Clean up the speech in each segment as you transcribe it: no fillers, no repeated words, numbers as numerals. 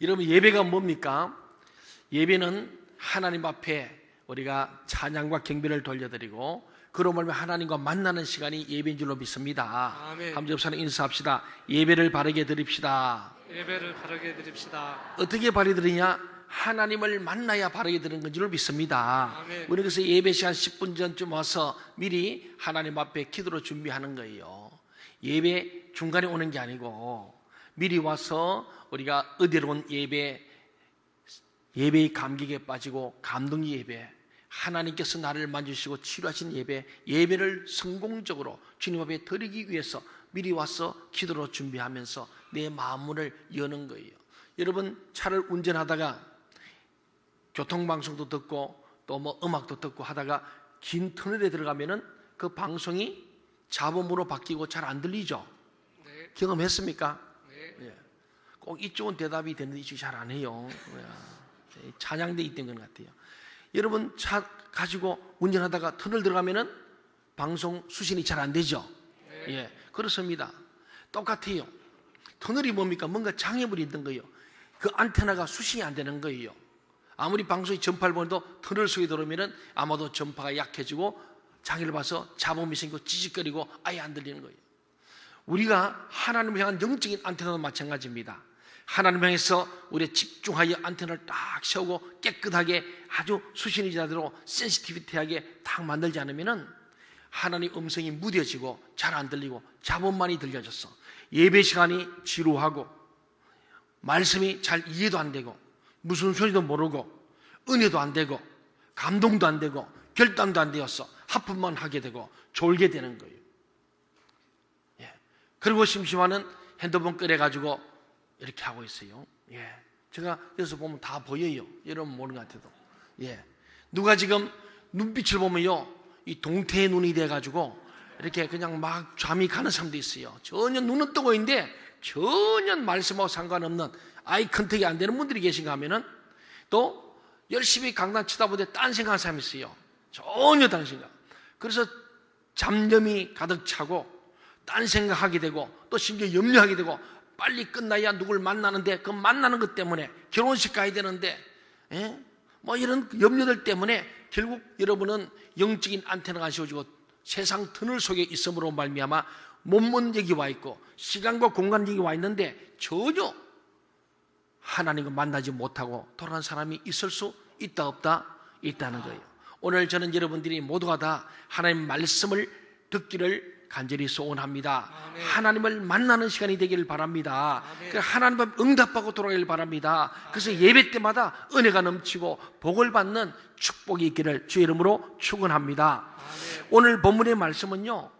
여러분, 예배가 뭡니까? 예배는 하나님 앞에 우리가 찬양과 경배를 돌려드리고 그로 말미암아 하나님과 만나는 시간이 예배인 줄로 믿습니다. 아멘. 한번 옆사람 인사합시다. 예배를 바르게 드립시다. 예배를 바르게 드립시다. 어떻게 바르게 드리냐? 하나님을 만나야 바르게 드리는 건 줄 믿습니다. 아멘. 우리 그래서 예배 시간 10분 전쯤 와서 미리 하나님 앞에 기도로 준비하는 거예요. 예배 중간에 오는 게 아니고 미리 와서 우리가 어디로운 예배의 감격에 빠지고 감동 예배, 하나님께서 나를 만지시고 치료하신 예배를 성공적으로 주님 앞에 드리기 위해서 미리 와서 기도로 준비하면서 내 마음문을 여는 거예요. 여러분, 차를 운전하다가 교통방송도 듣고 또 뭐 음악도 듣고 하다가 긴 터널에 들어가면은 그 방송이 잡음으로 바뀌고 잘 안 들리죠? 네. 경험했습니까? 네. 예. 꼭 이쪽은 대답이 되는데 이쪽이 잘 안 해요. 찬양돼 있던 것 같아요. 여러분, 차 가지고 운전하다가 터널 들어가면은 방송 수신이 잘 안 되죠? 네. 예, 그렇습니다. 똑같아요. 터널이 뭡니까? 뭔가 장애물이 있는 거예요. 그 안테나가 수신이 안 되는 거예요. 아무리 방송이 전파를 보내도 터널 속에 들어오면은 아마도 전파가 약해지고 장애를 봐서 잡음이 생기고 찌직거리고 아예 안 들리는 거예요. 우리가 하나님을 향한 영적인 안테나도 마찬가지입니다. 하나님 향해서 우리가 집중하여 안테나를 딱 세우고 깨끗하게 아주 수신이 자대로 센시티비티하게 딱 만들지 않으면은 하나님 음성이 무뎌지고 잘 안 들리고 잡음만이 들려졌어. 예배 시간이 지루하고 말씀이 잘 이해도 안 되고 무슨 소리도 모르고 은혜도 안 되고 감동도 안 되고 결단도 안 되었어. 하품만 하게 되고 졸게 되는 거예요. 예. 그리고 심심하는 핸드폰 꺼내가지고 이렇게 하고 있어요. 예. 제가 여기서 보면 다 보여요. 여러분 모르는 것 같아도. 예. 누가 지금 눈빛을 보면요, 이 동태의 눈이 돼가지고 이렇게 그냥 막 잠이 가는 사람도 있어요. 전혀 눈은 뜨고 있는데 전혀 말씀하고 상관없는 아이 컨택이 안 되는 분들이 계신가 하면은 또 열심히 강단 치다 보는데 딴 생각하는 사람이 있어요. 전혀 다른 생각. 그래서 잡념이 가득 차고 딴 생각하게 되고 또 심지어 염려하게 되고 빨리 끝나야 누굴 만나는데 그 만나는 것 때문에 결혼식 가야 되는데 뭐 이런 염려들 때문에 결국 여러분은 영적인 안테나가 씌워지고 세상 터널 속에 있음으로 말미암아 몸먼 얘기 와 있고 시간과 공간 얘기 와 있는데 전혀 하나님과 만나지 못하고 돌아가는 사람이 있을 수 있다 없다? 있다는 거예요. 오늘 저는 여러분들이 모두가 다 하나님 말씀을 듣기를 간절히 소원합니다. 아멘. 하나님을 만나는 시간이 되기를 바랍니다. 아멘. 하나님을 응답하고 돌아가기를 바랍니다. 그래서 예배 때마다 은혜가 넘치고 복을 받는 축복이 있기를 주의 이름으로 축원합니다. 아멘. 오늘 본문의 말씀은요,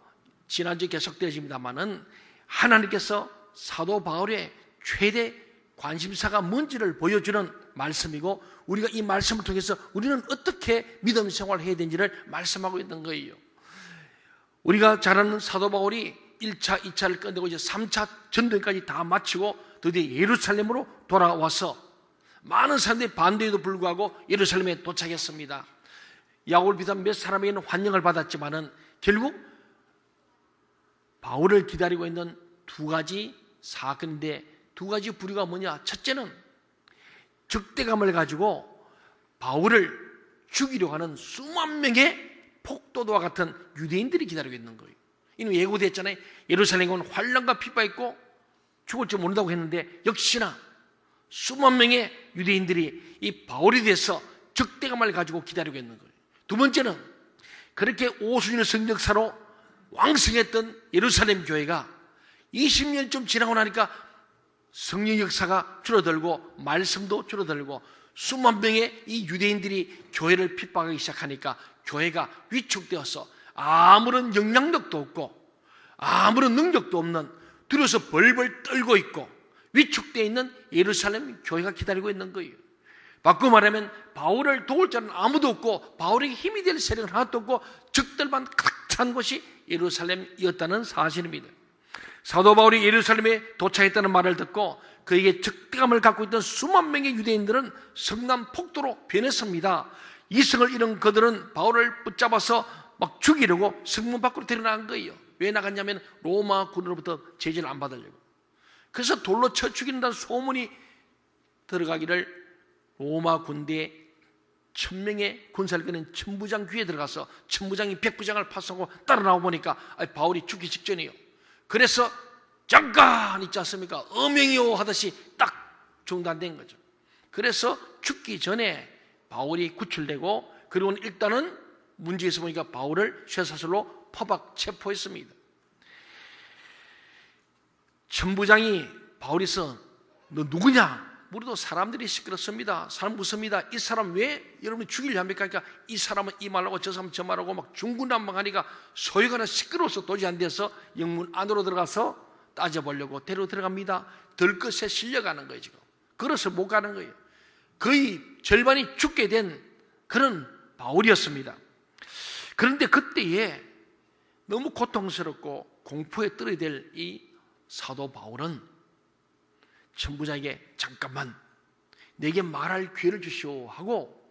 지난주에 계속되어집니다만은 하나님께서 사도 바울의 최대 관심사가 뭔지를 보여주는 말씀이고 우리가 이 말씀을 통해서 우리는 어떻게 믿음 생활을 해야 되는지를 말씀하고 있는 거예요. 우리가 잘 아는 사도 바울이 1차, 2차를 끝내고 이제 3차 전도까지 다 마치고 드디어 예루살렘으로 돌아와서 많은 사람들이 반대에도 불구하고 예루살렘에 도착했습니다. 야고보를 비롯한 몇 사람에게는 환영을 받았지만은 결국 바울을 기다리고 있는 두 가지 사건인데 두 가지 부류가 뭐냐? 첫째는 적대감을 가지고 바울을 죽이려고 하는 수만 명의 폭도도와 같은 유대인들이 기다리고 있는 거예요. 이는 예고됐잖아요. 예루살렘에 온 환란과 핍박이 있고 죽을 줄 모른다고 했는데 역시나 수만 명의 유대인들이 이 바울에 대해서 적대감을 가지고 기다리고 있는 거예요. 두 번째는 그렇게 오순절 성적사로 왕성했던 예루살렘 교회가 20년쯤 지나고 나니까 성령 역사가 줄어들고 말씀도 줄어들고 수만 명의 이 유대인들이 교회를 핍박하기 시작하니까 교회가 위축되어서 아무런 영향력도 없고 아무런 능력도 없는 두려워서 벌벌 떨고 있고 위축되어 있는 예루살렘 교회가 기다리고 있는 거예요. 바꿔 말하면 바울을 도울 자는 아무도 없고 바울에게 힘이 될 세력은 하나도 없고 적들만 가득 찬 곳이 예루살렘이었다는 사실입니다. 사도 바울이 예루살렘에 도착했다는 말을 듣고 그에게 적대감을 갖고 있던 수만 명의 유대인들은 성난 폭도로 변했습니다. 이성을 잃은 그들은 바울을 붙잡아서 막 죽이려고 성문 밖으로 데려나간 거예요. 왜 나갔냐면 로마 군으로부터 제재를 안 받으려고. 그래서 돌로 쳐 죽인다는 소문이 들어가기를 로마 군대 1000명의 군사를 거는 천부장 귀에 들어가서 천부장이 백부장을 파송하고 따라 나와 보니까 바울이 죽기 직전이에요. 그래서 잠깐 있지 않습니까? 어명이요 하듯이 딱 중단된 거죠. 그래서 죽기 전에 바울이 구출되고, 그리고는 일단은 문제에서 보니까 바울을 쇠사슬로 포박 체포했습니다. 천부장이 바울이서 너 누구냐? 우리도 사람들이 시끄럽습니다. 사람 무섭니다. 이 사람 왜 여러분이 죽이려 합니까? 그러니까 이 사람은 이 말하고 저 사람은 저 말하고 막 중구난방하니까 소유가 시끄러워서 도저히 안 돼서 영문 안으로 들어가서 따져보려고 데리고 들어갑니다. 들것에 실려가는 거예요. 지금 걸어서 못 가는 거예요. 거의 절반이 죽게 된 그런 바울이었습니다. 그런데 그때에 너무 고통스럽고 공포에 떨어야 될 이 사도 바울은 천부장에게 잠깐만 내게 말할 기회를 주시오 하고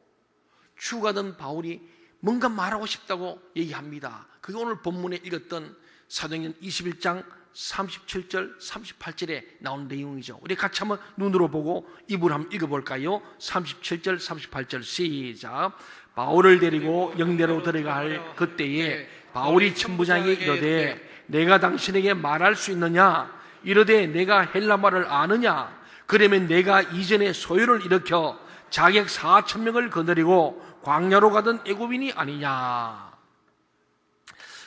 죽어가던 바울이 뭔가 말하고 싶다고 얘기합니다. 그게 오늘 본문에 읽었던 사도행전 21장 37절 38절에 나온 내용이죠. 우리 같이 한번 눈으로 보고 입으로 한번 읽어볼까요? 37절 38절 시작. 바울을 데리고 영내로 들어갈 그때에 바울이 천부장에게 이르되 내가 당신에게 말할 수 있느냐? 이르되 내가 헬라말을 아느냐? 그러면 내가 이전에 소요를 일으켜 자객 4,000명을 거느리고 광야로 가던 애굽인이 아니냐?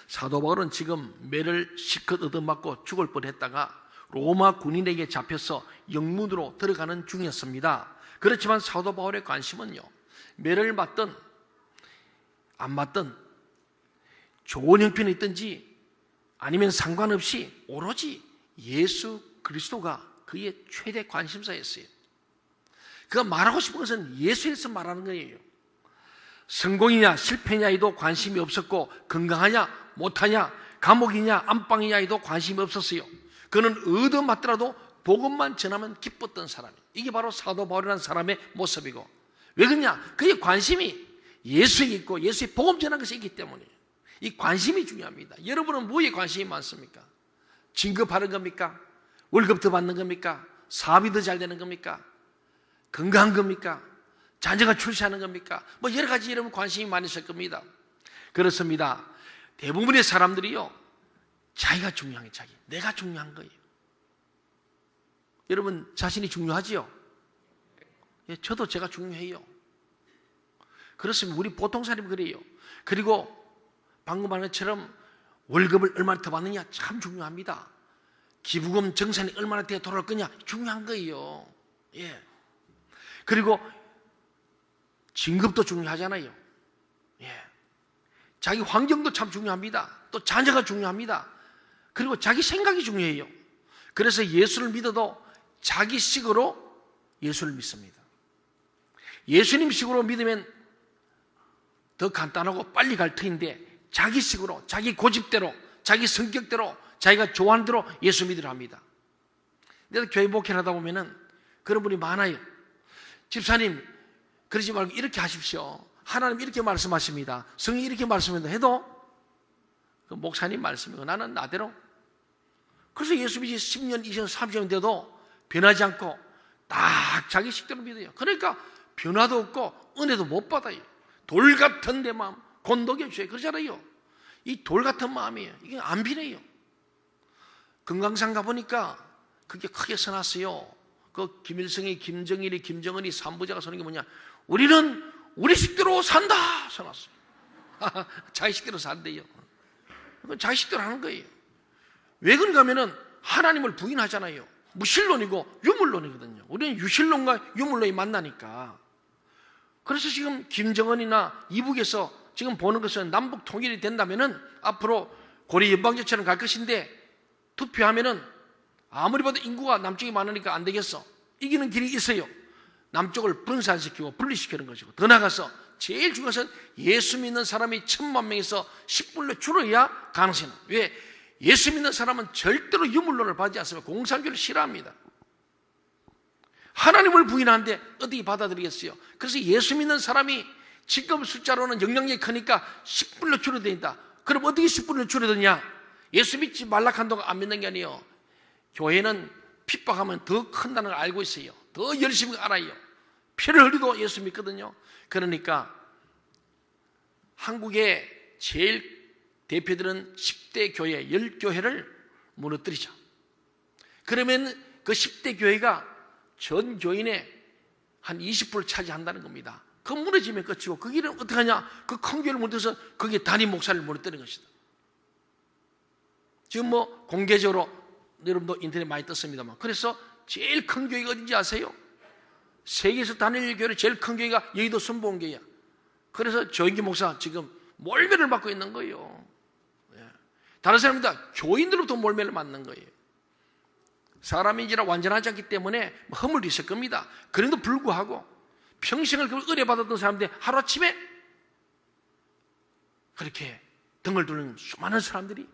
사도 바울은 지금 매를 실컷 얻어맞고 죽을 뻔했다가 로마 군인에게 잡혀서 영문으로 들어가는 중이었습니다. 그렇지만 사도 바울의 관심은요, 매를 맞든 안 맞든 좋은 형편이 있든지 아니면 상관없이 오로지 예수 그리스도가 그의 최대 관심사였어요. 그가 말하고 싶은 것은 예수에서 말하는 거예요. 성공이냐 실패냐에도 관심이 없었고, 건강하냐 못하냐 감옥이냐 안방이냐에도 관심이 없었어요. 그는 얻어맞더라도 복음만 전하면 기뻤던 사람이에요. 이게 바로 사도 바울이라는 사람의 모습이고, 왜 그러냐? 그의 관심이 예수에 있고 예수의 복음 전하는 것이 있기 때문이에요. 이 관심이 중요합니다. 여러분은 뭐에 관심이 많습니까? 진급하는 겁니까? 월급 더 받는 겁니까? 사업이 더 잘 되는 겁니까? 건강한 겁니까? 자녀가 출세하는 겁니까? 뭐 여러 가지 여러분 관심이 많으실 겁니다. 그렇습니다. 대부분의 사람들이요, 자기가 중요한 게 자기, 내가 중요한 거예요. 여러분 자신이 중요하지요? 예, 저도 제가 중요해요. 그렇습니다. 우리 보통 사람이 그래요. 그리고 방금 말한 것처럼 월급을 얼마나 더 받느냐 참 중요합니다. 기부금 정산이 얼마나 돼야 돌아올 거냐 중요한 거예요. 예. 그리고 진급도 중요하잖아요. 예. 자기 환경도 참 중요합니다. 또 자녀가 중요합니다. 그리고 자기 생각이 중요해요. 그래서 예수를 믿어도 자기식으로 예수를 믿습니다. 예수님식으로 믿으면 더 간단하고 빨리 갈 터인데, 자기식으로, 자기 고집대로, 자기 성격대로, 자기가 좋아하는 대로 예수 믿으려 합니다. 근데 교회 목회를 하다 보면은 그런 분이 많아요. 집사님, 그러지 말고 이렇게 하십시오. 하나님 이렇게 말씀하십니다. 성이 이렇게 말씀한다 해도 그 목사님 말씀이고 나는 나대로. 그래서 예수 믿지 10년, 20년, 30년 돼도 변하지 않고 딱 자기 식대로 믿어요. 그러니까 변화도 없고 은혜도 못 받아요. 돌 같은 내 마음 곧 녹여줘요. 그러잖아요. 이 돌 같은 마음이에요. 이게 안 변해요. 금강산 가보니까 그게 크게 써놨어요. 그 김일성이, 김정일이, 김정은이 삼부자가 써는 게 뭐냐? 우리는 우리 식대로 산다 써놨어요. 자기 식대로 산대요. 자기 식대로 하는 거예요. 왜 그런가 하면은 하나님을 부인하잖아요. 무신론이고 유물론이거든요. 우리는 유신론과 유물론이 만나니까. 그래서 지금 김정은이나 이북에서 지금 보는 것은 남북 통일이 된다면은 앞으로 고려 연방제처럼 갈 것인데, 투표하면은 아무리 봐도 인구가 남쪽이 많으니까 안 되겠어. 이기는 길이 있어요. 남쪽을 분산시키고 분리시키는 것이고, 더 나가서 제일 중요한 것은 예수 믿는 사람이 1000만 명에서 10분의 줄어야 가능성이 있는. 왜? 예수 믿는 사람은 절대로 유물론을 받지 않습니다. 공산주의를 싫어합니다. 하나님을 부인하는데 어떻게 받아들이겠어요? 그래서 예수 믿는 사람이 지금 숫자로는 영향력이 크니까 10분의 줄어든다. 그럼 어떻게 10분의 줄어드냐? 예수 믿지 말라 한다고 안 믿는 게 아니에요. 교회는 핍박하면 더 큰다는 걸 알고 있어요. 더 열심히 알아요. 피를 흘리도 예수 믿거든요. 그러니까 한국의 제일 대표들은 10대 교회 10교회를 무너뜨리죠. 그러면 그 10대 교회가 전 교인의 한 20%를 차지한다는 겁니다. 그 무너지면 끝이고 그 길은 어떻게 하냐? 그 큰 교회를 무너뜨려서 거기에 단임 목사를 무너뜨리는 것이다. 지금 뭐 공개적으로 여러분도 인터넷 많이 떴습니다만, 그래서 제일 큰 교회가 어딘지 아세요? 세계에서 단일 교회로 제일 큰 교회가 여의도 순복음교회야. 그래서 조인기 목사 지금 몰매를 받고 있는 거예요. 다른 사람보다 교인들로부터 몰매를 맞는 거예요. 사람인지라 완전하지 않기 때문에 허물도 있을 겁니다. 그런데도 불구하고 평생을 그걸 의뢰받았던 사람들이 하루아침에 그렇게 등을 돌리는 수많은 사람들이,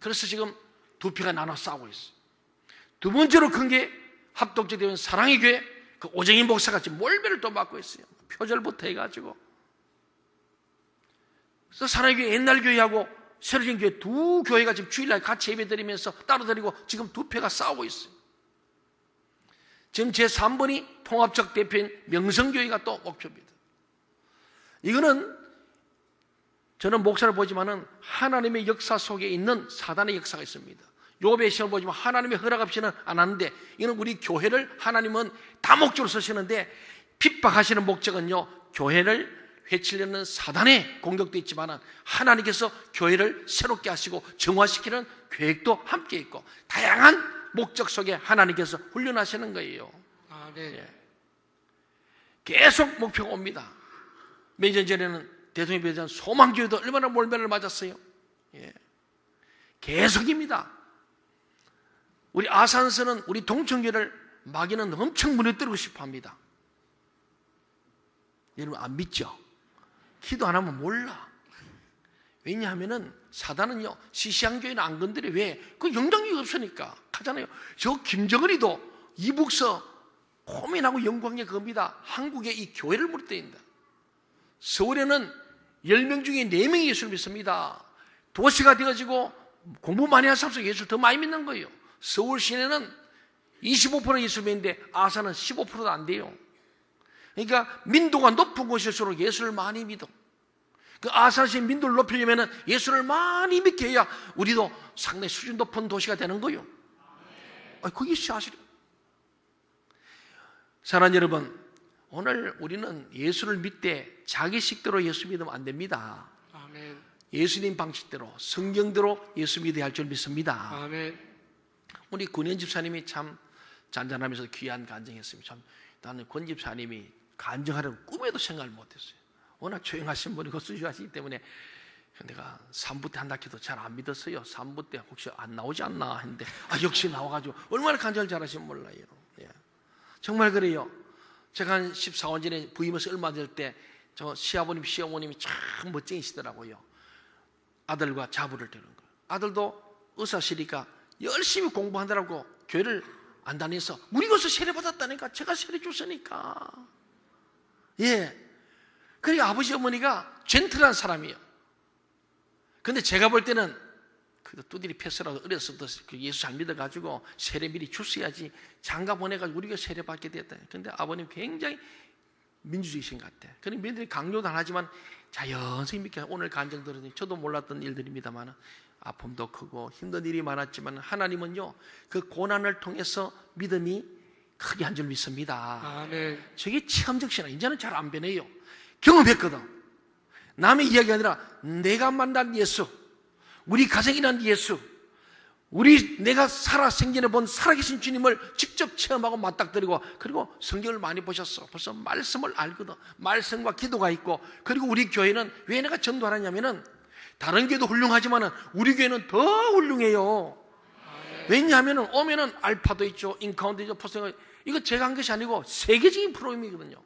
그래서 지금 두 표가 나눠 싸우고 있어요. 두 번째로 큰 게 합독제되는 사랑의 교회, 그 오정인 목사가 지금 몰매를 또 받고 있어요. 표절부터 해가지고. 그래서 사랑의 교회 옛날 교회하고 새로진 교회 두 교회가 지금 주일날 같이 예배드리면서 따로 드리고 지금 두 표가 싸우고 있어요. 지금 제3번이 통합적 대표인 명성교회가 또 목표입니다. 이거는 저는 목사를 보지만은 하나님의 역사 속에 있는 사단의 역사가 있습니다. 욥의 시험을 보지만 하나님의 허락 없이는 안 하는데, 이는 우리 교회를 하나님은 다목적으로 쓰시는데 핍박하시는 목적은요, 교회를 해치려는 사단의 공격도 있지만 하나님께서 교회를 새롭게 하시고 정화시키는 계획도 함께 있고 다양한 목적 속에 하나님께서 훈련하시는 거예요. 네. 계속 목표가 옵니다. 몇 년 전에는 대통령에 대한 소망교회도 얼마나 몰매를 맞았어요. 계속입니다. 우리 아산서는 우리 동청교회를 마귀는 엄청 무너뜨리고 싶어 합니다. 여러분 안 믿죠? 기도 안 하면 몰라. 왜냐하면은 사단은요, 시시한 교회는 안 건드려. 왜? 그 영향력이 없으니까 하잖아요. 저 김정은이도 이북서 고민하고 영광의 겁니다. 한국의 이 교회를 무너뜨린다. 서울에는 10명 중에 4명이 예수를 믿습니다. 도시가 되어지고 공부 많이 한 사람도 예수를 더 많이 믿는 거예요. 서울 시내는 25% 예수를 믿는데 아산은 15%도 안 돼요. 그러니까 민도가 높은 곳일수록 예수를 많이 믿어. 그 아산시 민도를 높이려면 예수를 많이 믿게 해야 우리도 상당히 수준 높은 도시가 되는 거예요. 그게 사실이에요. 사랑하는 여러분, 오늘 우리는 예수를 믿되 자기 식대로 예수 믿으면 안 됩니다. 아멘. 예수님 방식대로 성경대로 예수 믿어야 할 줄 믿습니다. 아멘. 우리 권현 집사님이 참 잔잔하면서 귀한 간증했습니다. 참 나는 권 집사님이 간증하려고 꿈에도 생각을 못했어요. 워낙 조용하신 분이고 수시하시기 때문에 내가 3부 때 한다 해도 잘 안 믿었어요. 3부 때 혹시 안 나오지 않나 했는데 역시 나와가지고 얼마나 간증을 잘하시면 몰라요. 정말 그래요. 제가 한 14년 전에 부임해서 얼마 될 때 저 시아버님 시어머님이 참 멋쟁이시더라고요. 아들과 자부를 드는 거예요. 아들도 의사시니까 열심히 공부하느라고 교회를 안 다녀서 우리 것을 세례받았다니까. 제가 세례 줬으니까. 그러니까 아버지 어머니가 젠틀한 사람이에요. 근데 제가 볼 때는 두드리 패스라도 어렸을 때 예수 잘 믿어가지고 세례 미리 줬어야지. 장가 보내가지고 우리가 세례 받게 됐다. 근데 아버님 굉장히 민주주의신 것 같아. 그런 민들이 강요도 안 하지만 자연스럽게 믿게. 오늘 간증 들으니 저도 몰랐던 일들입니다만 아픔도 크고 힘든 일이 많았지만 하나님은요, 그 고난을 통해서 믿음이 크게 한 줄 믿습니다. 아멘. 저게 체험적 신앙. 이제는 잘 안 변해요. 경험했거든. 남의 이야기가 아니라 내가 만난 예수, 우리 가정이 난 예수, 내가 살아 생전에 본 살아계신 주님을 직접 체험하고 맞닥뜨리고, 그리고 성경을 많이 보셨어. 벌써 말씀을 알거든. 말씀과 기도가 있고, 그리고 우리 교회는 왜 내가 전도하냐면은 다른 교회도 훌륭하지만 우리 교회는 더 훌륭해요. 왜냐하면 오면은 알파도 있죠, 인카운트 있죠, 포스가. 이거 제가 한 것이 아니고 세계적인 프로그램이거든요.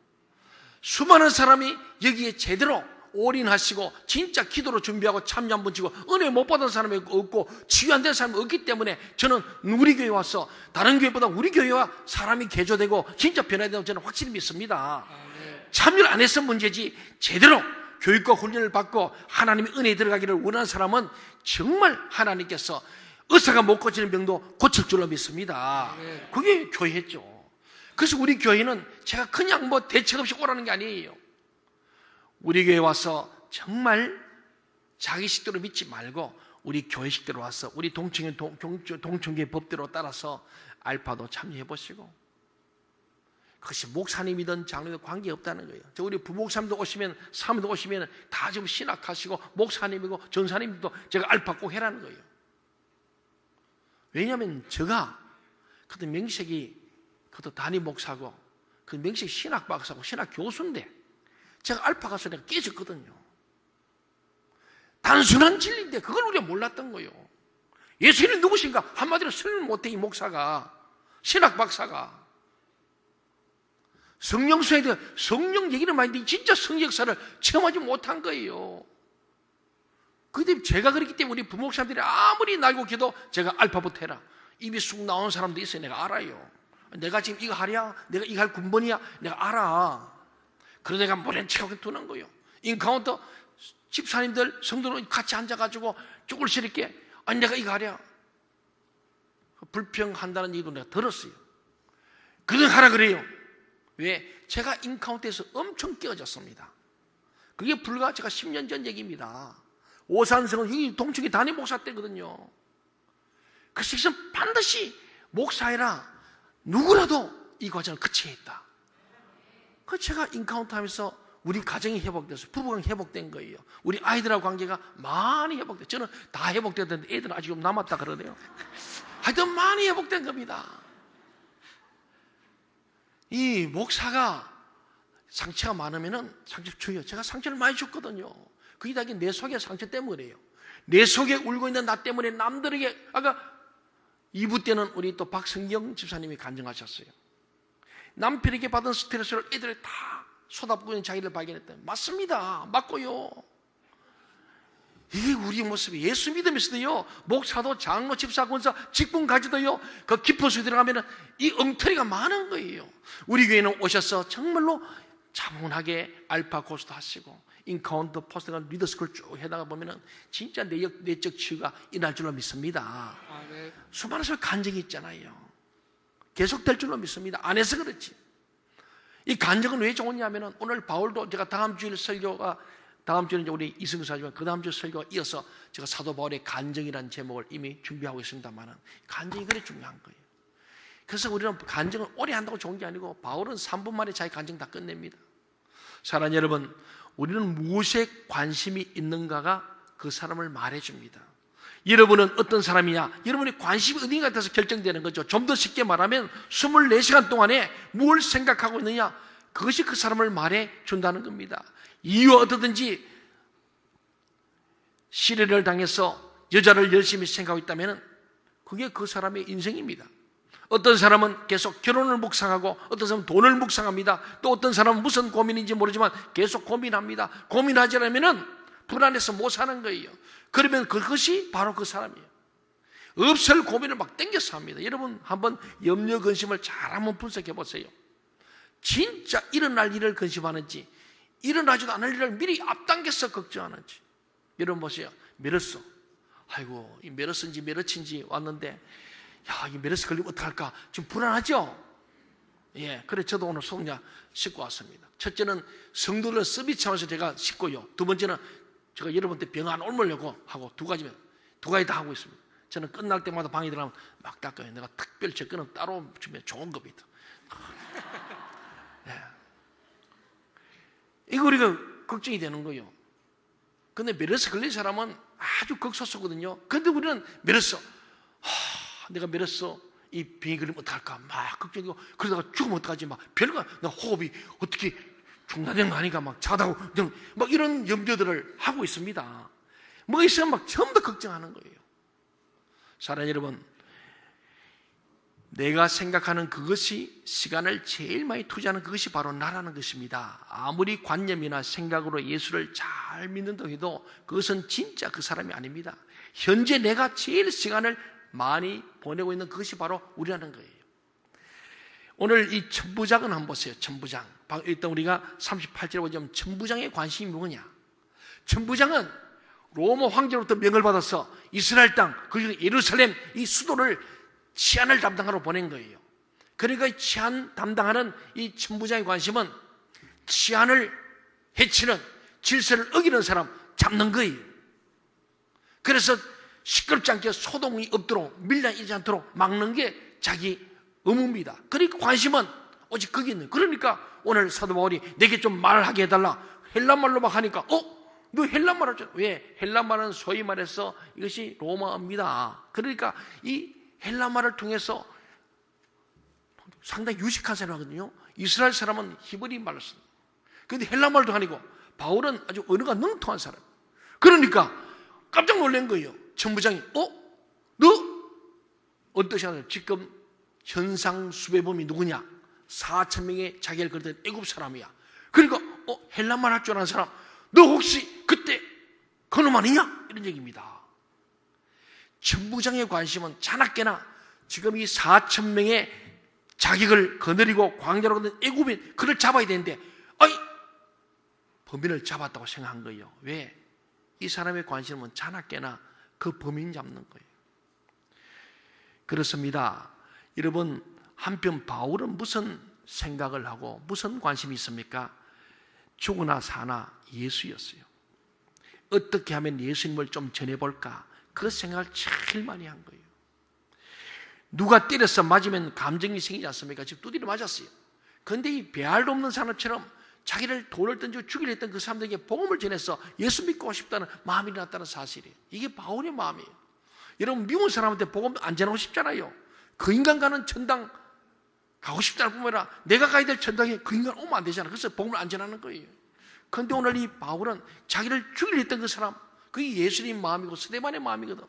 수많은 사람이 여기에 제대로 올인하시고 진짜 기도로 준비하고 참여 한번 치고 은혜 못 받은 사람이 없고 치유 안 된 사람이 없기 때문에 저는 우리 교회 와서 다른 교회보다 우리 교회와 사람이 개조되고 진짜 변화된다고 저는 확실히 믿습니다. 참여를 안 해서 문제지 제대로 교육과 훈련을 받고 하나님의 은혜에 들어가기를 원하는 사람은 정말 하나님께서 의사가 못 고치는 병도 고칠 줄로 믿습니다. 네. 그게 교회죠. 그래서 우리 교회는 제가 그냥 뭐 대책 없이 오라는 게 아니에요. 우리 교회 와서 정말 자기 식대로 믿지 말고 우리 교회 식대로 와서 우리 동청교회 법대로 따라서 알파도 참여해 보시고, 그것이 목사님이든 장로든 관계없다는 거예요. 저 우리 부목사님도 오시면 사모님도 오시면 다 지금 신학하시고 목사님이고 전사님도 제가 알파 꼭 해라는 거예요. 왜냐하면 제가 그때 명색이 그것도 담임 목사고 그 명색 신학 박사고 신학 교수인데 제가 알파 가서 내가 깨졌거든요. 단순한 진리인데 그걸 우리가 몰랐던 거예요. 예수님이 누구신가? 한마디로 설명 못해. 이 목사가, 신학 박사가 성령 수행에 대해 성령 얘기를 많이 듣는데 진짜 성령 역사를 체험하지 못한 거예요. 그때 제가 그랬기 때문에 우리 부목사님들이 아무리 날고 기도 제가 알파부터 해라. 입이 쑥 나오는 사람도 있어요. 내가 알아요. 내가 지금 이거 하랴? 내가 이거 할 군번이야? 내가 알아. 그래서 내가 모른 척하고 두는 거예요. 인카운터 집사님들, 성도는 같이 앉아가지고 쪼글씩 이렇게, 아니 내가 이거 하랴? 불평한다는 얘기도 내가 들었어요. 그냥 하라 그래요. 왜? 제가 인카운트에서 엄청 깨어졌습니다. 그게 불과 제가 10년 전 얘기입니다. 오산성은 여기 동쪽이 담임 목사 때거든요. 그래서 지금 반드시 목사해라. 누구라도 이 과정을 거쳐야 했다. 그래서 제가 인카운트 하면서 우리 가정이 회복돼서 부부가 회복된 거예요. 우리 아이들하고 관계가 많이 회복돼. 저는 다 회복됐는데 애들은 아직 좀 남았다 그러네요. 하여튼 많이 회복된 겁니다. 이 목사가 상처가 많으면은 상처 줘요. 제가 상처를 많이 줬거든요. 그게 다 내 속의 상처 때문이에요. 내 속에 울고 있는 나 때문에 남들에게, 아까 2부 때는 우리 또 박성경 집사님이 간증하셨어요. 남편에게 받은 스트레스를 애들이 다 쏟아붓고 있는 자기를 발견했다. 맞습니다. 맞고요. 이게 우리 모습이 예수 믿으면서도요, 목사도 장로, 집사, 권사, 직분 가지도요, 그 깊어서 들어가면 이 엉터리가 많은 거예요. 우리 교회는 오셔서 정말로 차분하게 알파 코스도 하시고, 인카운터, 포스트가 리더스쿨 쭉 해다가 보면은 진짜 내적 치유가 일어날 줄로 믿습니다. 네. 수많은 사람 간증이 있잖아요. 계속될 줄로 믿습니다. 안 해서 그렇지. 이 간증은 왜 좋으냐면은 오늘 바울도 제가 다음 주일 설교가, 다음 주는 이제 우리 이승규 사지만 그 다음 주 설교가 이어서 제가 사도 바울의 간증이라는 제목을 이미 준비하고 있습니다만은 간증이 그래 중요한 거예요. 그래서 우리는 간증을 오래 한다고 좋은 게 아니고 바울은 3분 만에 자기 간증 다 끝냅니다. 사랑하는 여러분, 우리는 무엇에 관심이 있는가가 그 사람을 말해줍니다. 여러분은 어떤 사람이냐? 여러분의 관심이 어딘가 돼서 결정되는 거죠. 좀 더 쉽게 말하면 24시간 동안에 뭘 생각하고 있느냐? 그것이 그 사람을 말해준다는 겁니다. 이유 어떠든지 시련을 당해서 여자를 열심히 생각하고 있다면 그게 그 사람의 인생입니다. 어떤 사람은 계속 결혼을 묵상하고 어떤 사람은 돈을 묵상합니다. 또 어떤 사람은 무슨 고민인지 모르지만 계속 고민합니다. 고민하지 않으면 불안해서 못 사는 거예요. 그러면 그것이 바로 그 사람이에요. 없을 고민을 막 땡겨서 합니다. 여러분 한번 염려 근심을 잘 한번 분석해 보세요. 진짜 일어날 일을 근심하는지 일어나지도 않을 일을 미리 앞당겨서 걱정하는지. 여러분 보세요. 메르스. 아이고 이 메르스인지 메르치인지 왔는데 야, 이 메르스 걸리면 어떡할까? 지금 불안하죠? 예, 그래 저도 오늘 속냐 씻고 왔습니다. 첫째는 성도를 서비스하면서 제가 씻고요. 두 번째는 제가 여러분한테 병 안 옮으려고 하고 두 가지 다 하고 있습니다. 저는 끝날 때마다 방에 들어가면 막 닦아요. 내가 특별히 제 거는 따로 주면 좋은 겁니다. 예. 이거 우리가 걱정이 되는 거예요. 근데 메르스 걸린 사람은 아주 극소수거든요. 근데 우리는 메르스, 내가 메르스 이 병이 걸리면 어떡할까 막 걱정이고, 그러다가 죽으면 어떡하지 막 별거, 나 호흡이 어떻게 중단된 거 아닌가 막 자다고 막 이런 염려들을 하고 있습니다. 뭐 있으면 막 전부 다 걱정하는 거예요. 사랑하는 여러분, 내가 생각하는 그것이 시간을 제일 많이 투자하는 그것이 바로 나라는 것입니다. 아무리 관념이나 생각으로 예수를 잘 믿는다고 해도 그것은 진짜 그 사람이 아닙니다. 현재 내가 제일 시간을 많이 보내고 있는 그것이 바로 우리라는 거예요. 오늘 이 천부장은 한번 보세요. 천부장. 일단 우리가 38절에 보자면 천부장의 관심이 뭐냐? 천부장은 로마 황제로부터 명을 받아서 이스라엘 땅, 그 예루살렘 이 수도를 치안을 담당하러 보낸 거예요. 그러니까 치안 담당하는 이 천부장의 관심은 치안을 해치는, 질서를 어기는 사람 잡는 거예요. 그래서 시끄럽지 않게 소동이 없도록, 밀란이 일지 않도록 막는 게 자기 의무입니다. 그러니까 관심은 오직 거기 있는. 그러니까 오늘 사도 바울이 내게 좀 말하게 해달라. 헬라말로 막 하니까 너 헬라말 하잖아. 왜? 헬라말은 소위 말해서 이것이 로마어입니다. 그러니까 이 헬라말을 통해서 상당히 유식한 사람이거든요. 이스라엘 사람은 히브리 말을 씁니다. 그런데 헬라말도 아니고 바울은 아주 언어가 능통한 사람. 그러니까 깜짝 놀란 거예요. 천부장이 너 어떠시 하냐? 지금 현상 수배범이 누구냐? 4,000명의 자기를 걸던 애굽 사람이야. 그러니까 헬라말 할 줄 아는 사람, 너 혹시 그때 그놈 아니냐? 이런 얘기입니다. 천부장의 관심은 자나깨나 지금 이 4,000명의 자격을 거느리고 광야로 건넌 애굽인 그를 잡아야 되는데 범인을 잡았다고 생각한 거예요. 왜? 이 사람의 관심은 자나깨나 그 범인 잡는 거예요. 그렇습니다. 여러분, 한편 바울은 무슨 생각을 하고 무슨 관심이 있습니까? 죽으나 사나 예수였어요. 어떻게 하면 예수님을 좀 전해볼까? 그 생각을 제일 많이 한 거예요. 누가 때려서 맞으면 감정이 생기지 않습니까? 지금 두드려 맞았어요. 그런데 이 배알도 없는 사람처럼 자기를 돌을 던지고 죽이려 했던 그 사람들에게 복음을 전해서 예수 믿고 싶다는 마음이 일어났다는 사실이에요. 이게 바울의 마음이에요. 여러분, 미운 사람한테 복음 안 전하고 싶잖아요. 그 인간 가는 천당 가고 싶다는 뿐만 아니라 내가 가야 될 천당에 그 인간 오면 안 되잖아요. 그래서 복음을 안 전하는 거예요. 그런데 오늘 이 바울은 자기를 죽이려 했던 그 사람, 그게 예수님 마음이고 스데반의 마음이거든.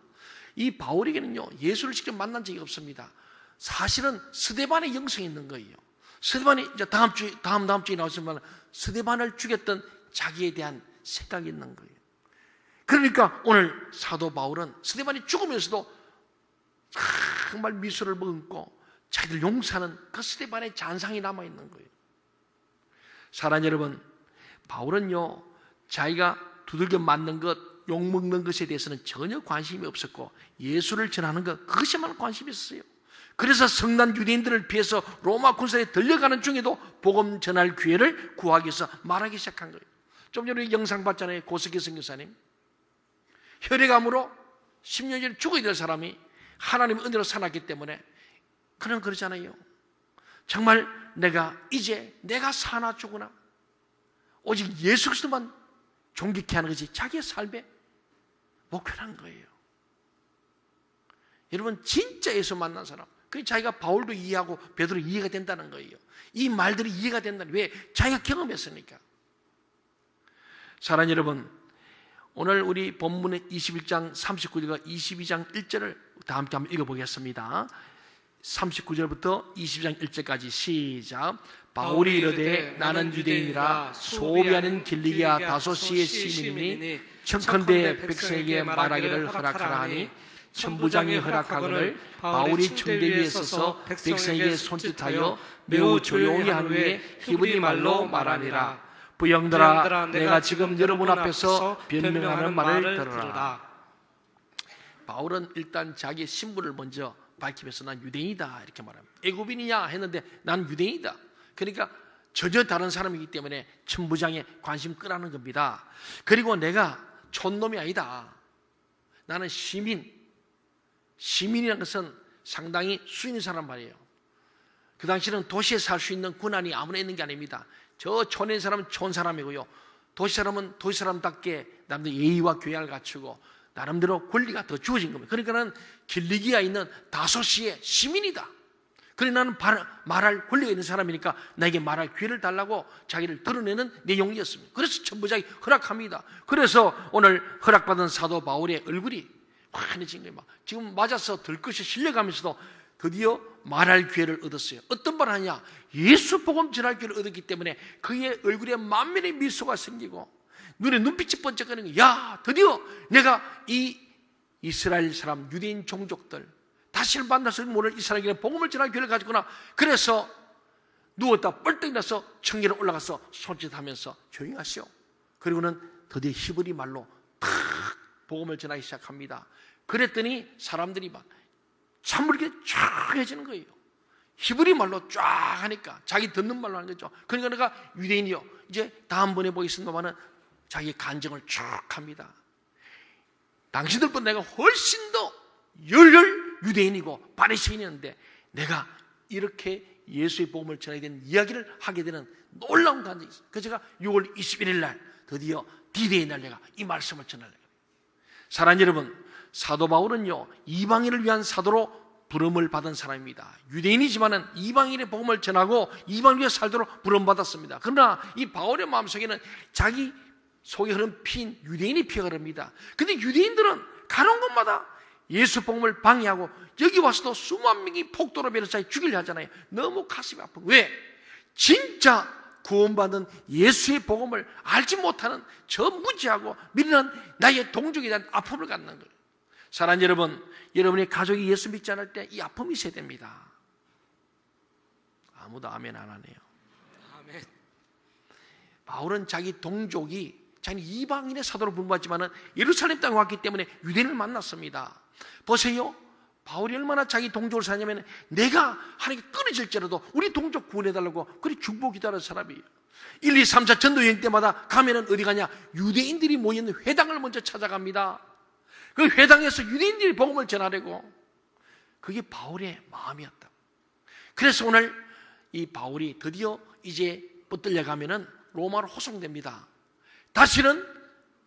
이 바울에게는요, 예수를 직접 만난 적이 없습니다. 사실은 스데반의 영성이 있는 거예요. 스데반이 이제 다음 주에 나오지만 스데반을 죽였던 자기에 대한 생각이 있는 거예요. 그러니까 오늘 사도 바울은 스데반이 죽으면서도 정말 미소를 머금고 자기들 용서하는 그 스데반의 잔상이 남아있는 거예요. 사랑하는 여러분, 바울은요, 자기가 두들겨 맞는 것, 욕먹는 것에 대해서는 전혀 관심이 없었고 예수를 전하는 것, 그것에만 관심이 있었어요. 그래서 성난 유대인들을 피해서 로마 군사에 들려가는 중에도 복음 전할 기회를 구하기 위해서 말하기 시작한 거예요. 좀 전에 영상 봤잖아요. 고석희 선교사님. 혈액암으로 10년 전에 죽어야 될 사람이 하나님의 은혜로 살았기 때문에 그는 그러잖아요. 정말 이제 내가 사나 죽으나 오직 예수 그리스도만 존귀케 하는 것이 자기의 삶의 목표라는 거예요. 여러분, 진짜 예수 만난 사람, 그 자기가 바울도 이해하고 베드로 이해가 된다는 거예요. 이 말들이 이해가 된다는, 왜? 자기가 경험했으니까. 사랑하는 여러분, 오늘 우리 본문의 21장 39절과 22장 1절을 다 함께 한번 읽어보겠습니다. 39절부터 22장 1절까지 시작. 바울이 이르되 나는 유대인이라 소비하는 길리기아 다소시의 시민이니 청컨대 백성에게 말하기를 허락하라 하니 천부장이 허락하거늘 바울이 청대 위에 서서 백성에게 손짓하여 매우 조용히 한 후에 히브리 말로 말하니라. 부형들아, 내가 지금 여러분 앞에서 변명하는 말을 들으라. 바울은 일단 자기의 신분을 먼저 밝히면서 난 유대인이다 이렇게 말합니다. 애굽인이냐 했는데 난 유대인이다. 그러니까 전혀 다른 사람이기 때문에 천부장의 관심 끄라는 겁니다. 그리고 내가 촌놈이 아니다. 나는 시민이라는 것은 상당히 수 있는 사람 말이에요. 그 당시는 도시에 살 수 있는 권한이 아무나 있는 게 아닙니다. 저 촌에 있는 사람은 촌 사람이고요, 도시 사람은 도시 사람답게 남들 예의와 교양을 갖추고 나름대로 권리가 더 주어진 겁니다. 그러니까는 길리기아에 있는 다소시의 시민이다. 그래, 나는 말할 권리가 있는 사람이니까 나에게 말할 기회를 달라고 자기를 드러내는 내용이었습니다. 그래서 천부장이 허락합니다. 그래서 오늘 허락받은 사도 바울의 얼굴이 환해진 거예요. 지금 맞아서 들것이 실려가면서도 드디어 말할 기회를 얻었어요. 어떤 말 하냐? 예수 복음 전할 기회를 얻었기 때문에 그의 얼굴에 만면의 미소가 생기고 눈에 눈빛이 번쩍거리는 거예요. 야, 드디어 내가 이 이스라엘 사람, 유대인 종족들, 다시는 만나서 모를 이스라엘에게 복음을 전할 기회를 가졌구나. 그래서 누웠다 뻘떡 일어나서 청계로 올라가서 손짓하면서 조용히 하시오. 그리고는 드디어 히브리 말로 탁 복음을 전하기 시작합니다. 그랬더니 사람들이 막 찬물이 쫙 해지는 거예요. 히브리 말로 쫙 하니까 자기 듣는 말로 하는 거죠. 그러니까 내가 유대인이요, 이제 다음번에 보겠습니다마는 자기 간증을 쭉 합니다. 당신들보다 내가 훨씬 더 열렬 유대인이고 바리새인이었는데 내가 이렇게 예수의 복음을 전하게 된 이야기를 하게 되는 놀라운 간증이 있어요. 그래서 제가 6월 21일 날 드디어 D-Day 날 내가 이 말씀을 전하려고. 사랑하는 여러분, 사도 바울은요 이방인을 위한 사도로 부름을 받은 사람입니다. 유대인이지만은 이방인의 복음을 전하고 이방인 위해 살도록 부름받았습니다. 그러나 이 바울의 마음속에는 자기 속에 흐른 피인 유대인의 피가 흐릅니다. 근데 유대인들은 가는 곳마다 예수 복음을 방해하고 여기 와서도 수만 명이 폭도로 베르사에 죽이려 하잖아요. 너무 가슴이 아프고. 왜? 진짜 구원받은 예수의 복음을 알지 못하는 저 무지하고 미련한 나의 동족에 대한 아픔을 갖는 거예요. 사랑하는 여러분, 여러분의 가족이 예수 믿지 않을 때 이 아픔이 있어야 됩니다. 아무도 아멘 안 하네요. 아멘. 바울은 자기 동족이 자기 이방인의 사도로 부름받지만은 예루살렘 땅에 왔기 때문에 유대인을 만났습니다. 보세요. 바울이 얼마나 자기 동족을 사냐면 내가 하나님께 끊어질지라도 우리 동족 구원해달라고 그리 중보 기도하는 사람이에요. 1, 2, 3, 4 전도 여행 때마다 가면은 어디 가냐? 유대인들이 모이는 회당을 먼저 찾아갑니다. 그 회당에서 유대인들이 복음을 전하려고. 그게 바울의 마음이었다. 그래서 오늘 이 바울이 드디어 이제 붙들려 가면은 로마로 호송됩니다. 다시는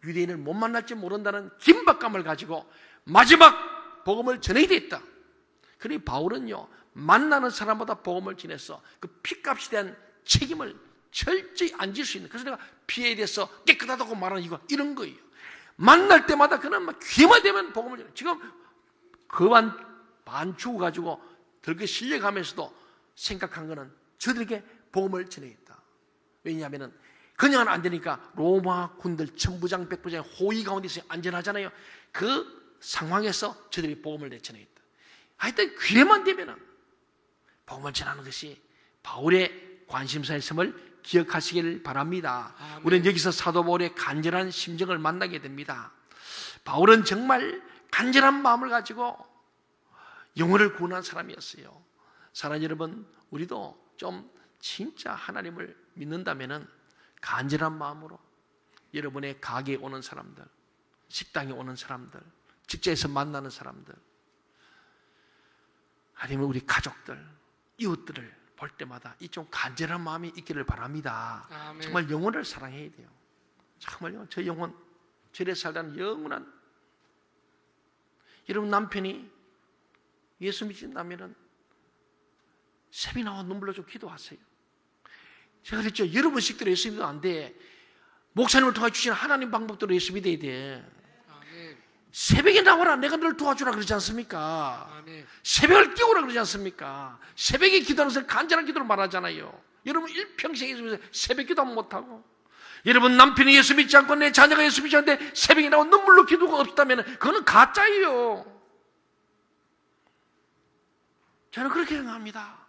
유대인을 못 만날지 모른다는 긴박감을 가지고 마지막 복음을 전해야 됐다. 그러니 바울은요 만나는 사람보다 복음을 전해서 그 피값에 대한 책임을 철저히 안 질 수 있는, 그래서 내가 피해에 대해서 깨끗하다고 말하는 이거 이런 거예요. 만날 때마다 그는 막 기회만 되면 복음을 전해. 지금 그만 반 죽어가지고 들게 실려가면서도 생각한 거는 저들에게 복음을 전해야겠다. 왜냐하면은 그냥은 안 되니까 로마 군들 천부장 백부장의 호위 가운데서 안전하잖아요. 그 상황에서 저들이 복음을 내쳐내겠다. 하여튼 기회만 되면은 복음을 전하는 것이 바울의 관심사였음을 기억하시길 바랍니다. 아멘. 우리는 여기서 사도 바울의 간절한 심정을 만나게 됩니다. 바울은 정말 간절한 마음을 가지고 영혼을 구원한 사람이었어요. 사랑하는 여러분, 우리도 좀 진짜 하나님을 믿는다면은 간절한 마음으로 여러분의 가게에 오는 사람들, 식당에 오는 사람들, 직장에서 만나는 사람들, 아니면 우리 가족들, 이웃들을 볼 때마다 이 좀 간절한 마음이 있기를 바랍니다. 아멘. 정말 영혼을 사랑해야 돼요. 정말요. 저 영혼, 절에 살다는 영원한. 여러분 남편이 예수 믿는다면은 새벽에 나와 눈물로 좀 기도하세요. 제가 그랬죠. 여러분씩대로 예수 믿으면 안 돼. 목사님을 통해 주시는 하나님 방법대로 예수 믿어야 돼. 아멘. 새벽에 나와라. 내가 널 도와주라 그러지 않습니까? 아멘. 새벽을 깨우라 그러지 않습니까? 새벽에 기도하는 사람 간절한 기도를 말하잖아요. 여러분 일평생에 새벽 기도 못하고, 여러분 남편이 예수 믿지 않고 내 자녀가 예수 믿지 않는데 새벽에 나와 눈물로 기도가 없다면 그거는 가짜예요. 저는 그렇게 생각합니다.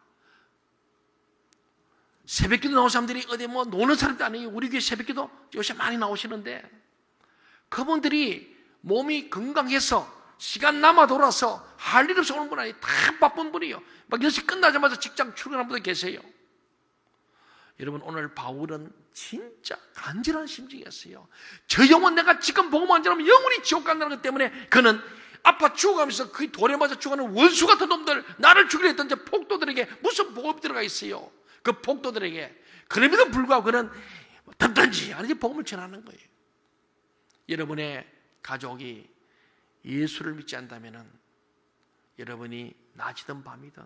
새벽기도 나온 사람들이 어디 뭐 노는 사람도 아니에요. 우리 교회 새벽기도 요새 많이 나오시는데 그분들이 몸이 건강해서 시간 남아 돌아서 할 일 없이 오는 분 아니에요. 다 바쁜 분이에요. 막 10시 끝나자마자 직장 출근하는 분들 계세요. 여러분 오늘 바울은 진짜 간절한 심정이었어요. 저 영혼 내가 지금 복음 안 전하면 영원히 지옥 간다는 것 때문에 그는 아파 죽어가면서 그 돌에 맞아 죽어가는 원수 같은 놈들, 나를 죽이려 했던 저 폭도들에게 무슨 복음이 들어가 있어요. 그 폭도들에게. 그럼에도 불구하고 그는 든든지 아니지 복음을 전하는 거예요. 여러분의 가족이 예수를 믿지 않다면 여러분이 낮이든 밤이든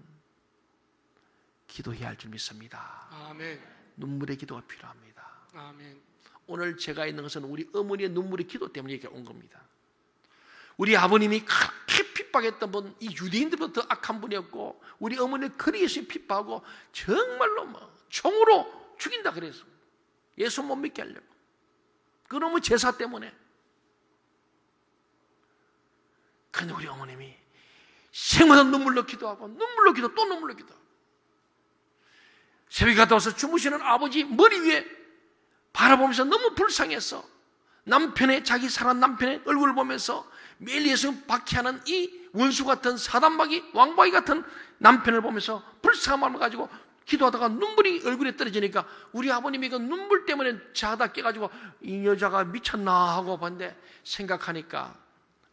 기도해야 할 줄 믿습니다. 아멘. 눈물의 기도가 필요합니다. 아멘. 오늘 제가 있는 것은 우리 어머니의 눈물의 기도 때문에 이렇게 온 겁니다. 우리 아버님이 그렇게 핍박했던 분, 이 유대인들보다 더 악한 분이었고 우리 어머니는 그리 예수 핍박하고 정말로 뭐 총으로 죽인다 그래서 예수 못 믿게 하려고. 그놈의 제사 때문에. 그런데 우리 어머님이 생마다 눈물로 기도하고 눈물로 기도 또 눈물로 기도하고 새벽에 갔다 와서 주무시는 아버지 머리 위에 바라보면서 너무 불쌍해서 남편의, 자기 사랑하는 남편의 얼굴을 보면서 매일 예수님 박해하는 이 원수 같은 사단마귀, 왕바위 같은 남편을 보면서 불쌍한 마음을 가지고 기도하다가 눈물이 얼굴에 떨어지니까 우리 아버님이 그 눈물 때문에 자다 깨가지고 이 여자가 미쳤나 하고 봤는데, 생각하니까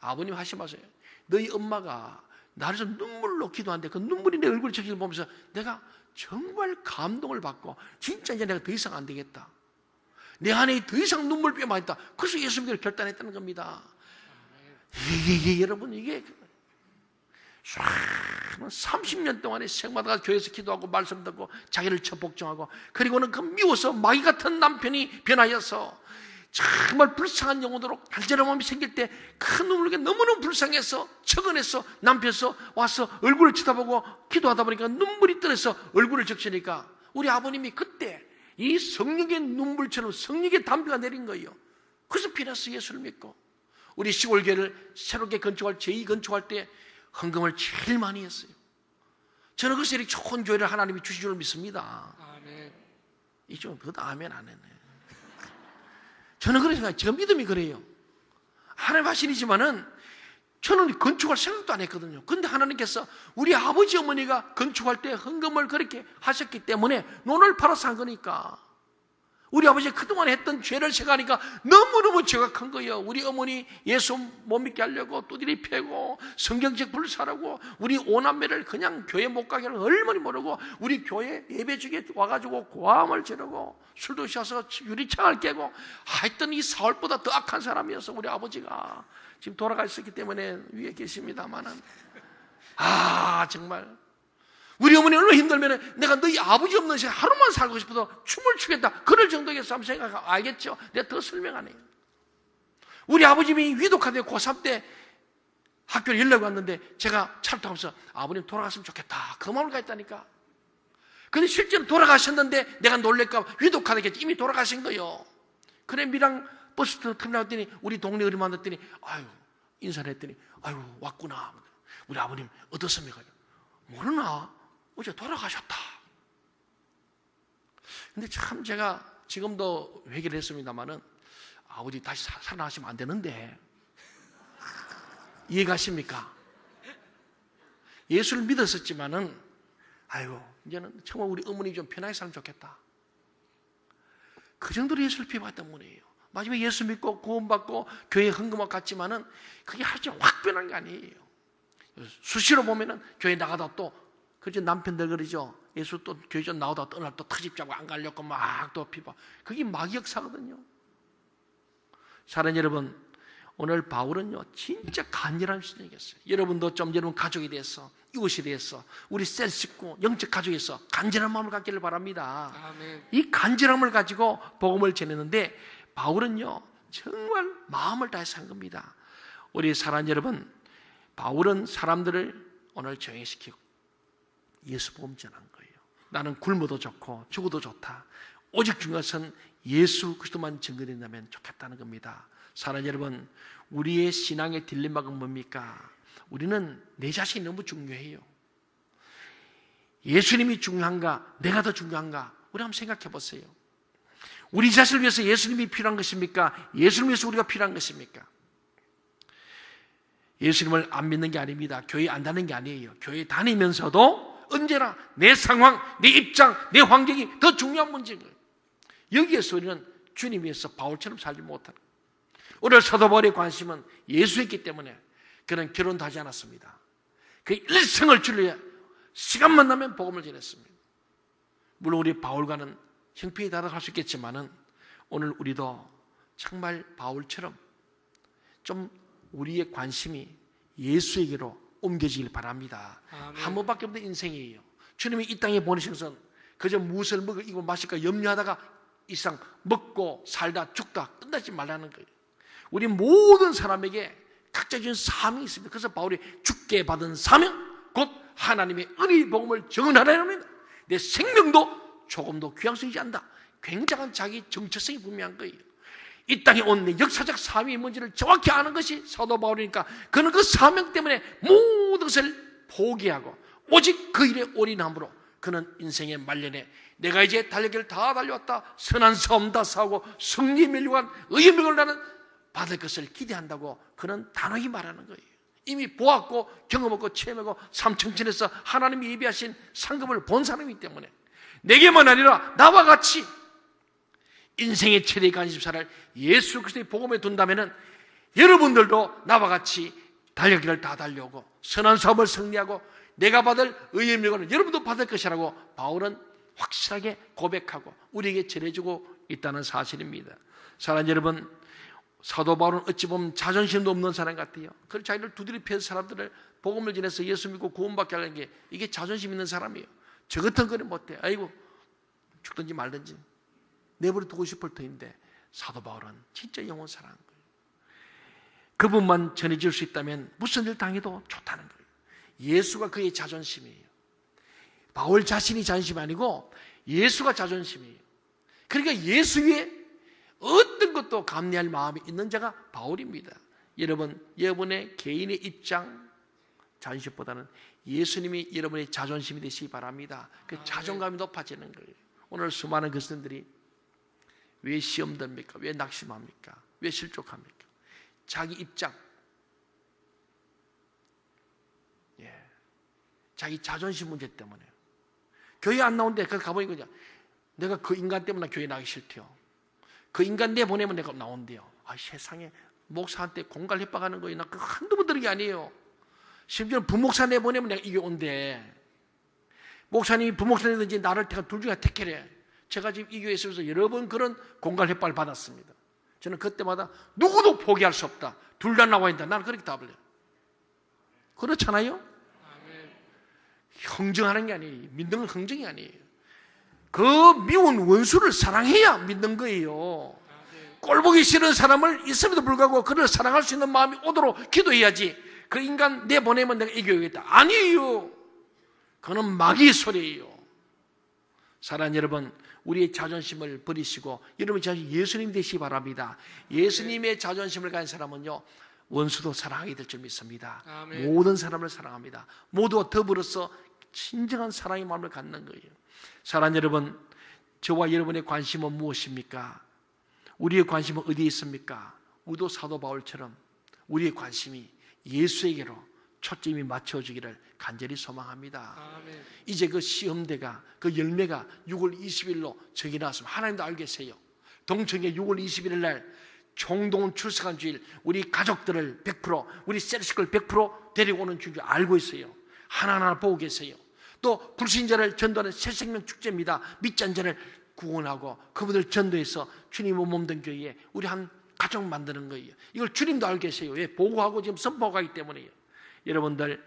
아버님 하시면서요, 너희 엄마가 나를 눈물로 기도하는데 그 눈물이 내 얼굴에 적시를 보면서 내가 정말 감동을 받고 진짜 이제 내가 더 이상 안 되겠다, 내 안에 더 이상 눈물 빼면 안 된다. 그래서 예수님께서 결단했다는 겁니다. 여러분, 이게 30년 동안에 생마다 교회에서 기도하고 말씀 듣고 자기를 처복종하고, 그리고는 그 미워서 마귀 같은 남편이 변하여서 정말 불쌍한 영혼으로 간절한 마음이 생길 때 큰 눈물이 너무너무 불쌍해서 처근해서 남편에서 와서 얼굴을 쳐다보고 기도하다 보니까 눈물이 떨어서 얼굴을 적시니까 우리 아버님이 그때 이 성령의 눈물처럼 성령의 담비가 내린 거예요. 그래서 비로소 예수를 믿고 우리 시골교회를 새롭게 건축할, 재건축할 때 헌금을 제일 많이 했어요. 저는 그래서 이렇게 좋은 교회를 하나님이 주신 줄 믿습니다. 아멘. 이쪽은 그것도 아멘 안 했네. 저는 그래서 생각해요. 제가 믿음이 그래요. 하나님 하시니지만은 저는 건축할 생각도 안 했거든요. 근데 하나님께서 우리 아버지 어머니가 건축할 때 헌금을 그렇게 하셨기 때문에 논을 팔아서 한 거니까, 우리 아버지가 그동안 했던 죄를 생각하니까 너무너무 죄악한 거예요. 우리 어머니 예수 못 믿게 하려고 두드리 패고 성경책 불사라고 우리 오남매를 그냥 교회 못 가게 하는 얼마나 모르고, 우리 교회 예배 중에 와가지고 고함을 지르고 술도 셔서 유리창을 깨고 하여튼 이 사울보다 더 악한 사람이어서 우리 아버지가 지금 돌아가 있었기 때문에 위에 계십니다만은, 정말 우리 어머니 얼마나 힘들면 내가 너희 아버지 없는 시간 하루만 살고 싶어도 춤을 추겠다, 그럴 정도겠어 한번 생각하고, 알겠죠? 내가 더 설명 안 해요. 우리 아버님이 위독한데 고3 때 학교를 연락이 왔는데 제가 차를 타면서 아버님 돌아갔으면 좋겠다, 그 마음을 가했다니까. 근데 실제로 돌아가셨는데 내가 놀랄까 봐 위독하다겠지, 이미 돌아가신 거예요. 그래 미랑 버스 터미널 왔더니 우리 동네 어린 만났더니 인사를 했더니 왔구나, 우리 아버님 어떻습니까? 모르나? 어제 돌아가셨다. 근데 참 제가 지금도 회개를 했습니다마는 아버지 다시 살아나시면 안 되는데, 이해가십니까? 예수를 믿었었지만은 이제는 정말 우리 어머니 좀 편하게 살면 좋겠다, 그 정도로 예수를 비봤던 분이에요. 마지막에 예수 믿고 구원받고 교회 헌금하고 갔지만은 그게 하루 종일 확 변한 게 아니에요. 수시로 보면은 교회 나가다 또 그저 남편들 그러죠. 예수 또 교회 좀 나오다 또 어느 날 또 터집 잡고 안 가려고 막 또 비봐. 그게 마귀 역사거든요. 사랑하는 여러분, 오늘 바울은요 진짜 간절한 신앙이었어요. 여러분도 좀 여러분 가족에 대해서, 이웃에 대해서, 우리 셀 식구, 영적 가족에서 간절한 마음을 갖기를 바랍니다. 아멘. 이 간절함을 가지고 복음을 전했는데 바울은요 정말 마음을 다해서 한 겁니다. 우리 사랑하는 여러분, 바울은 사람들을 오늘 정의시키고 예수 복음 전한 거예요. 나는 굶어도 좋고 죽어도 좋다, 오직 중요한 것은 예수 그리스도만 증거된다면 좋겠다는 겁니다. 사랑하는 여러분, 우리의 신앙의 딜레마가 뭡니까? 우리는 내 자신이 너무 중요해요. 예수님이 중요한가, 내가 더 중요한가? 우리 한번 생각해 보세요. 우리 자신을 위해서 예수님이 필요한 것입니까? 예수님을 위해서 우리가 필요한 것입니까? 예수님을 안 믿는 게 아닙니다. 교회 안 다니는 게 아니에요. 교회 다니면서도 언제나 내 상황, 내 입장, 내 환경이 더 중요한 문제인 거예요. 여기에서 우리는 주님 위해서 바울처럼 살지 못하는 거예요. 오늘 사도 바울의 관심은 예수였기 때문에 그는 결혼도 하지 않았습니다. 그 일생을 주를 위해 시간만 나면 복음을 전했습니다. 물론 우리 바울과는 형편이 다르게 할 수 있겠지만은 오늘 우리도 정말 바울처럼 좀 우리의 관심이 예수에게로 옮겨지길 바랍니다. 아멘. 한 번밖에 없는 인생이에요. 주님이 이 땅에 보내셔서 그저 무엇을 먹고 마실까 염려하다가 이상 먹고 살다 죽다 끝나지 말라는 거예요. 우리 모든 사람에게 각자 주신 사명이 있습니다. 그래서 바울이 죽게 받은 사명, 곧 하나님의 은혜의 복음을 증언하라는 겁니다. 내 생명도 조금도 귀한 여기지 않다. 굉장한 자기 정체성이 분명한 거예요. 이 땅에 온 내 역사적 사명이 뭔지를 정확히 아는 것이 사도 바울이니까 그는 그 사명 때문에 모든 것을 포기하고 오직 그 일에 올인함으로 그는 인생의 말년에 내가 이제 달려기를 다 달려왔다, 선한 싸움 다 싸우고 승리에 밀려간 의의 명을 나는 받을 것을 기대한다고 그는 단호히 말하는 거예요. 이미 보았고 경험했고 체험하고 삼층천에서 하나님이 예비하신 상급을 본 사람이기 때문에 내게만 아니라 나와 같이 인생의 최대 관심사를 예수 그리스도의 복음에 둔다면 여러분들도 나와 같이 달려기를 다 달려오고 선한 사업을 승리하고 내가 받을 의의 명예를 여러분도 받을 것이라고 바울은 확실하게 고백하고 우리에게 전해주고 있다는 사실입니다. 사랑하는 여러분, 사도 바울은 어찌 보면 자존심도 없는 사람 같아요. 그 자기를 두드려 패는 사람들을 복음을 전해서 예수 믿고 구원받게 하는 게 이게 자존심 있는 사람이에요. 저 같은 거는 못해. 아이고 죽든지 말든지 내버려 두고 싶을 터인데 사도 바울은 진짜 영원 사랑한 거예요. 그분만 전해질 수 있다면 무슨 일 당해도 좋다는 거예요. 예수가 그의 자존심이에요. 바울 자신이 자존심이 아니고 예수가 자존심이에요. 그러니까 예수 위에 어떤 것도 감내할 마음이 있는 자가 바울입니다. 여러분의 개인의 입장, 자존심보다는 예수님이 여러분의 자존심이 되시기 바랍니다. 그 자존감이 높아지는 거예요. 오늘 수많은 그리스도인들이 왜 시험 듭니까? 왜 낙심합니까? 왜 실족합니까? 자기 입장, 자기 자존심 문제 때문에 교회 안 나오는데 그 가보니까 내가 그 인간 때문에 교회 나가기 싫대요. 그 인간 내보내면 내가 나온대요. 세상에 목사한테 공갈 협박하는 거예요. 나 그거 한두 번 들은 게 아니에요. 심지어 부목사 내보내면 내가 이게 온대. 목사님이 부목사님이든지 나를 둘 중에 택해래. 제가 지금 이 교회에 있어서 여러 번 그런 공갈 협박을 받았습니다. 저는 그때마다 누구도 포기할 수 없다. 둘 다 나와야 된다. 나는 그렇게 답을 해요. 그렇잖아요? 흥정하는 게 아니에요. 믿는 건 흥정이 아니에요. 그 미운 원수를 사랑해야 믿는 거예요. 꼴보기 싫은 사람을 있음에도 불구하고 그를 사랑할 수 있는 마음이 오도록 기도해야지. 그 인간 내보내면 내가 이겨야겠다. 아니에요. 그건 마귀의 소리예요. 사랑하는 여러분, 우리의 자존심을 버리시고 여러분 자신 예수님 되시기 바랍니다. 예수님의 자존심을 가진 사람은요, 원수도 사랑하게 될 줄 믿습니다. 아멘. 모든 사람을 사랑합니다. 모두와 더불어서 진정한 사랑의 마음을 갖는 거예요. 사랑하는 여러분, 저와 여러분의 관심은 무엇입니까? 우리의 관심은 어디에 있습니까? 우리도 사도 바울처럼 우리의 관심이 예수에게로 초점이 맞춰지기를 간절히 소망합니다. 아멘. 이제 그 시험대가, 그 열매가 6월 20일로 저기 나왔으면 하나님도 알고 계세요. 동청회 6월 21일 날 총동원 출석한 주일, 우리 가족들을 100%, 우리 셀식을 100% 데리고 오는 주일 알고 있어요. 하나하나 보고 계세요. 또 불신자를 전도하는 새생명 축제입니다. 믿지 않는 자를 구원하고 그분들 전도해서 주님의 몸된 교회에 우리 한 가족 만드는 거예요. 이걸 주님도 알고 계세요. 왜? 보고하고 지금 선포하고 하기 때문에요. 여러분들,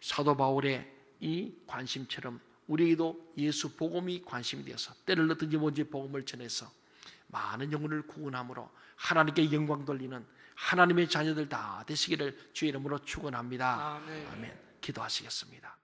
사도 바울의 이 관심처럼 우리에게도 예수 복음이 관심이 되어서 때를 넣든지 뭔지 복음을 전해서 많은 영혼을 구원함으로 하나님께 영광 돌리는 하나님의 자녀들 다 되시기를 주의 이름으로 축원합니다. 아멘. 아멘. 기도하시겠습니다.